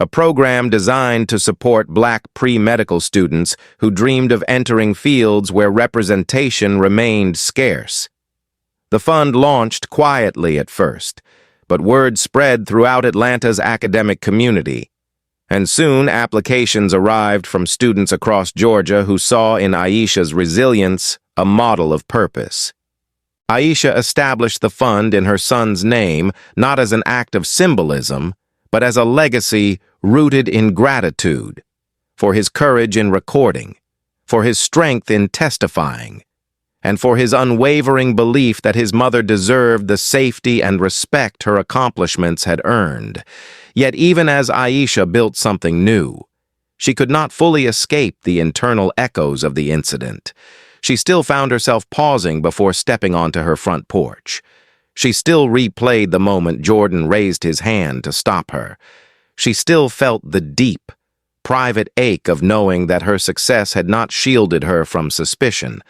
a program designed to support Black pre-medical students who dreamed of entering fields where representation remained scarce. The fund launched quietly at first, but word spread throughout Atlanta's academic community, and soon applications arrived from students across Georgia who saw in Aisha's resilience a model of purpose. Aisha established the fund in her son's name not as an act of symbolism, but as a legacy rooted in gratitude, for his courage in recording, for his strength in testifying, and for his unwavering belief that his mother deserved the safety and respect her accomplishments had earned. Yet even as Aisha built something new, she could not fully escape the internal echoes of the incident. She still found herself pausing before stepping onto her front porch. She still replayed the moment Jordan raised his hand to stop her. She still felt the deep, private ache of knowing that her success had not shielded her from suspicion,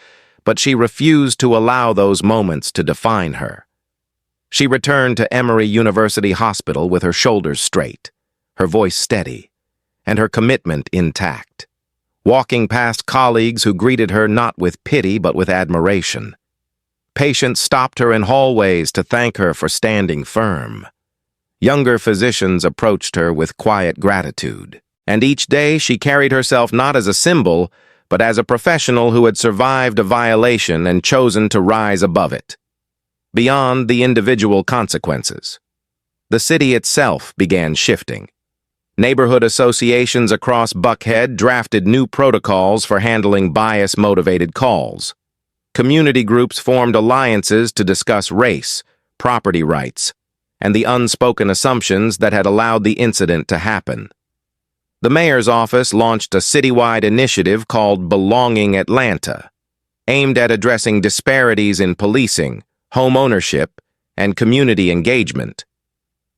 but she refused to allow those moments to define her. She returned to Emory University Hospital with her shoulders straight, her voice steady, and her commitment intact, walking past colleagues who greeted her not with pity but with admiration. Patients stopped her in hallways to thank her for standing firm. Younger physicians approached her with quiet gratitude, and each day she carried herself not as a symbol, but as a professional who had survived a violation and chosen to rise above it, beyond the individual consequences. The city itself began shifting. Neighborhood associations across Buckhead drafted new protocols for handling bias-motivated calls. Community groups formed alliances to discuss race, property rights, and the unspoken assumptions that had allowed the incident to happen. The mayor's office launched a citywide initiative called Belonging Atlanta, aimed at addressing disparities in policing, home ownership, and community engagement.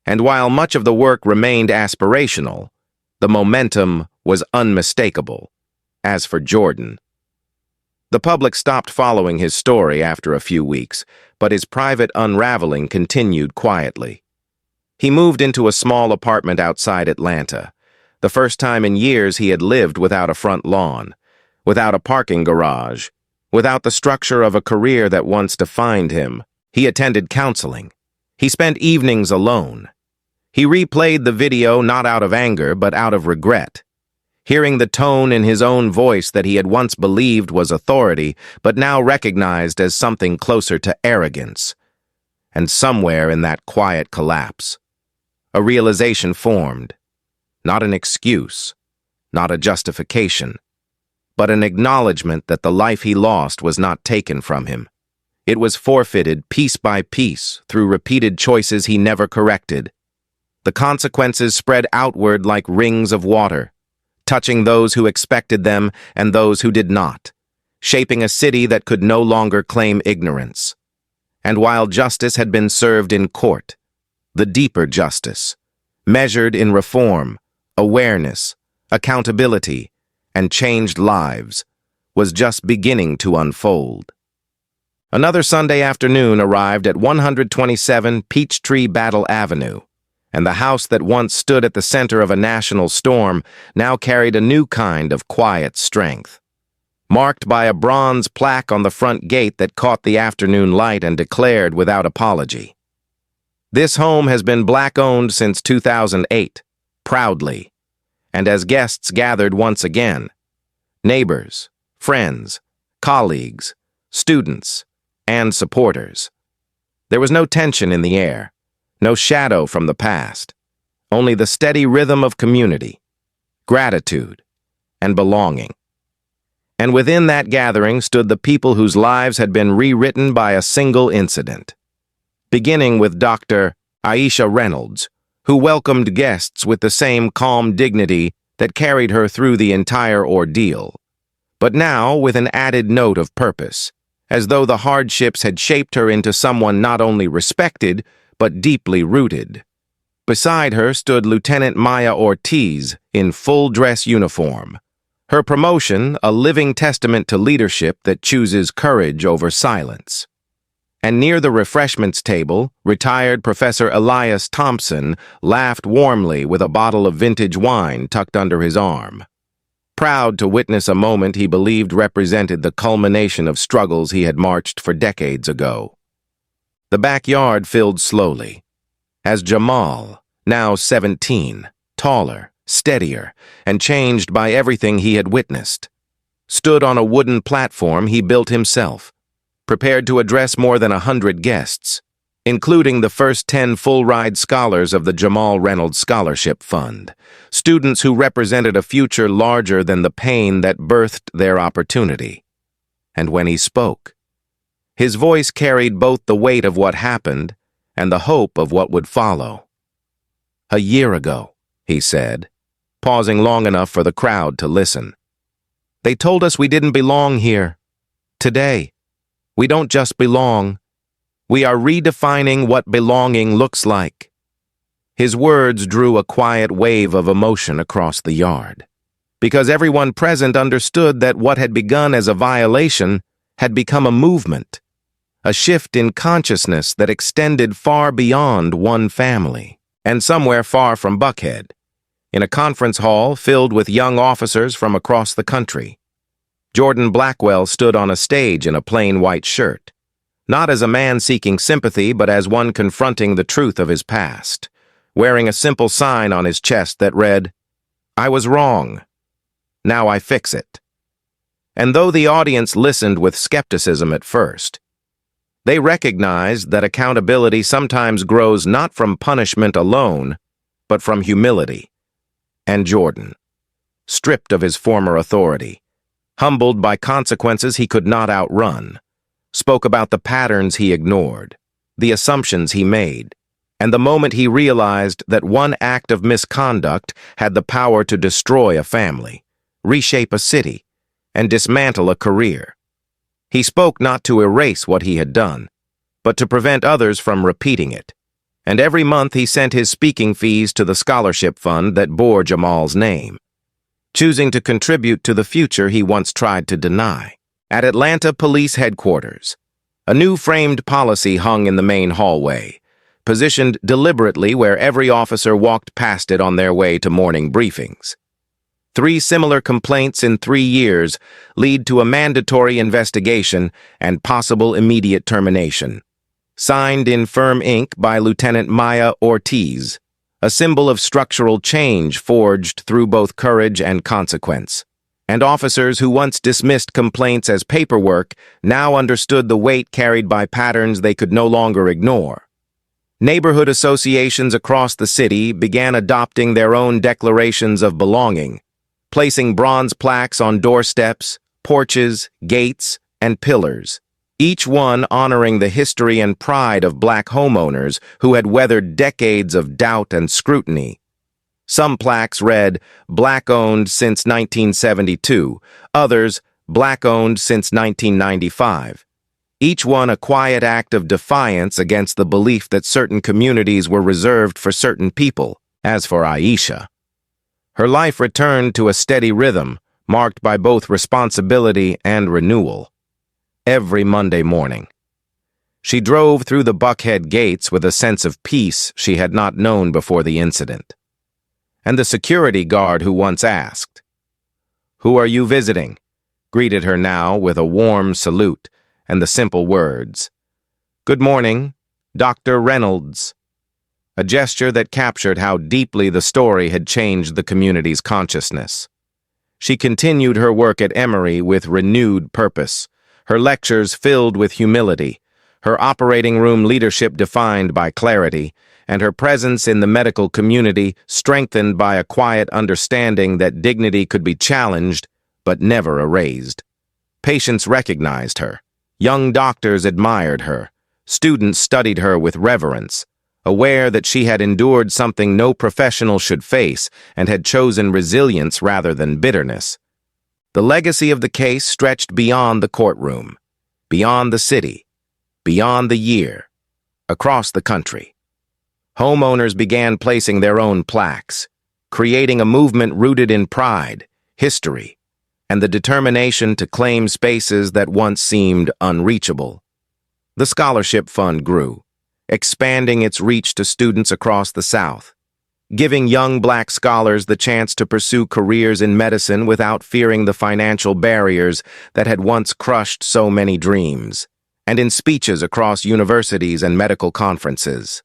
And while much of the work remained aspirational, the momentum was unmistakable. As for Jordan, the public stopped following his story after a few weeks, but his private unraveling continued quietly. He moved into a small apartment outside Atlanta, the first time in years he had lived without a front lawn, without a parking garage, without the structure of a career that once defined him. He attended counseling. He spent evenings alone. He replayed the video not out of anger, but out of regret, hearing the tone in his own voice that he had once believed was authority, but now recognized as something closer to arrogance. And somewhere in that quiet collapse, a realization formed, not an excuse, not a justification, but an acknowledgement that the life he lost was not taken from him. It was forfeited piece by piece through repeated choices he never corrected. The consequences spread outward like rings of water, touching those who expected them and those who did not, shaping a city that could no longer claim ignorance. And while justice had been served in court, the deeper justice, measured in reform, awareness, accountability, and changed lives, was just beginning to unfold. Another Sunday afternoon arrived at 127 Peachtree Battle Avenue, and the house that once stood at the center of a national storm now carried a new kind of quiet strength. Marked by a bronze plaque on the front gate that caught the afternoon light and declared without apology, "This home has been Black-owned since 2008, proudly." And as guests gathered once again, neighbors, friends, colleagues, students, and supporters, there was no tension in the air, no shadow from the past, only the steady rhythm of community, gratitude, and belonging. And within that gathering stood the people whose lives had been rewritten by a single incident, beginning with Dr. Aisha Reynolds, who welcomed guests with the same calm dignity that carried her through the entire ordeal, but now with an added note of purpose, as though the hardships had shaped her into someone not only respected, but deeply rooted. Beside her stood Lieutenant Maya Ortiz in full-dress uniform, her promotion a living testament to leadership that chooses courage over silence. And near the refreshments table, retired Professor Elias Thompson laughed warmly with a bottle of vintage wine tucked under his arm, proud to witness a moment he believed represented the culmination of struggles he had marched for decades ago. The backyard filled slowly, as Jamal, now 17, taller, steadier, and changed by everything he had witnessed, stood on a wooden platform he built himself, prepared to address more than 100 guests, including the first 10 full-ride scholars of the Jamal Reynolds Scholarship Fund, students who represented a future larger than the pain that birthed their opportunity. And when he spoke, his voice carried both the weight of what happened and the hope of what would follow. "A year ago," he said, pausing long enough for the crowd to listen, "they told us we didn't belong here. Today, we don't just belong. We are redefining what belonging looks like." His words drew a quiet wave of emotion across the yard, because everyone present understood that what had begun as a violation had become a movement, a shift in consciousness that extended far beyond one family. And somewhere far from Buckhead, in a conference hall filled with young officers from across the country, Jordan Blackwell stood on a stage in a plain white shirt, not as a man seeking sympathy, but as one confronting the truth of his past, wearing a simple sign on his chest that read, "I was wrong. Now I fix it." And though the audience listened with skepticism at first, they recognized that accountability sometimes grows not from punishment alone, but from humility. And Jordan, stripped of his former authority, humbled by consequences he could not outrun, spoke about the patterns he ignored, the assumptions he made, and the moment he realized that one act of misconduct had the power to destroy a family, reshape a city, and dismantle a career. He spoke not to erase what he had done, but to prevent others from repeating it. And every month he sent his speaking fees to the scholarship fund that bore Jamal's name, choosing to contribute to the future he once tried to deny. At Atlanta Police Headquarters, a new framed policy hung in the main hallway, positioned deliberately where every officer walked past it on their way to morning briefings. 3 similar complaints in 3 years lead to a mandatory investigation and possible immediate termination. Signed in firm ink by Lieutenant Maya Ortiz, a symbol of structural change forged through both courage and consequence. And officers who once dismissed complaints as paperwork now understood the weight carried by patterns they could no longer ignore. Neighborhood associations across the city began adopting their own declarations of belonging, placing bronze plaques on doorsteps, porches, gates, and pillars, each one honoring the history and pride of Black homeowners who had weathered decades of doubt and scrutiny. Some plaques read, "Black-owned since 1972, others, Black-owned since 1995. Each one a quiet act of defiance against the belief that certain communities were reserved for certain people. As for Aisha, her life returned to a steady rhythm, marked by both responsibility and renewal. Every Monday morning, she drove through the Buckhead gates with a sense of peace she had not known before the incident. And the security guard who once asked, "Who are you visiting?" greeted her now with a warm salute and the simple words, "Good morning, Dr. Reynolds," a gesture that captured how deeply the story had changed the community's consciousness. She continued her work at Emory with renewed purpose, her lectures filled with humility, her operating room leadership defined by clarity, and her presence in the medical community strengthened by a quiet understanding that dignity could be challenged but never erased. Patients recognized her. Young doctors admired her. Students studied her with reverence, aware that she had endured something no professional should face and had chosen resilience rather than bitterness. The legacy of the case stretched beyond the courtroom, beyond the city, beyond the year, across the country. Homeowners began placing their own plaques, creating a movement rooted in pride, history, and the determination to claim spaces that once seemed unreachable. The scholarship fund grew, expanding its reach to students across the South, giving young Black scholars the chance to pursue careers in medicine without fearing the financial barriers that had once crushed so many dreams, and in speeches across universities and medical conferences.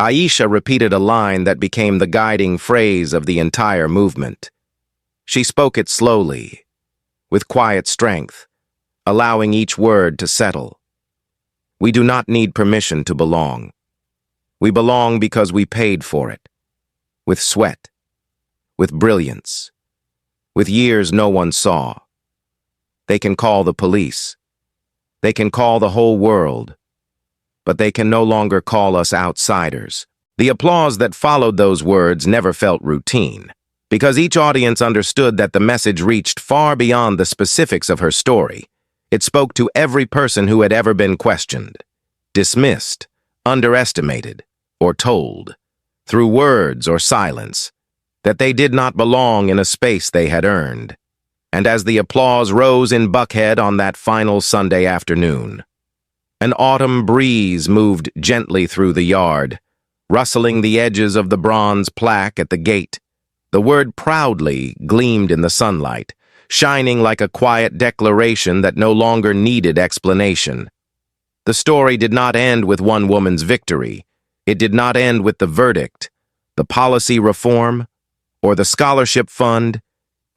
Aisha repeated a line that became the guiding phrase of the entire movement. She spoke it slowly, with quiet strength, allowing each word to settle. We do not need permission to belong. We belong because we paid for it, with sweat, with brilliance, with years no one saw. They can call the police. They can call the whole world. But they can no longer call us outsiders. The applause that followed those words never felt routine, because each audience understood that the message reached far beyond the specifics of her story. It spoke to every person who had ever been questioned, dismissed, underestimated, or told, through words or silence, that they did not belong in a space they had earned. And as the applause rose in Buckhead on that final Sunday afternoon, an autumn breeze moved gently through the yard, rustling the edges of the bronze plaque at the gate. The word proudly gleamed in the sunlight, shining like a quiet declaration that no longer needed explanation. The story did not end with one woman's victory. It did not end with the verdict, the policy reform, or the scholarship fund.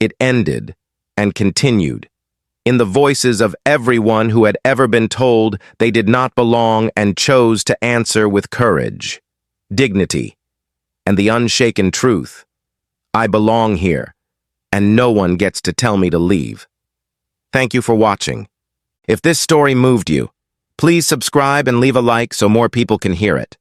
It ended and continued in the voices of everyone who had ever been told they did not belong and chose to answer with courage, dignity, and the unshaken truth. I belong here, and no one gets to tell me to leave. Thank you for watching. If this story moved you, please subscribe and leave a like so more people can hear it.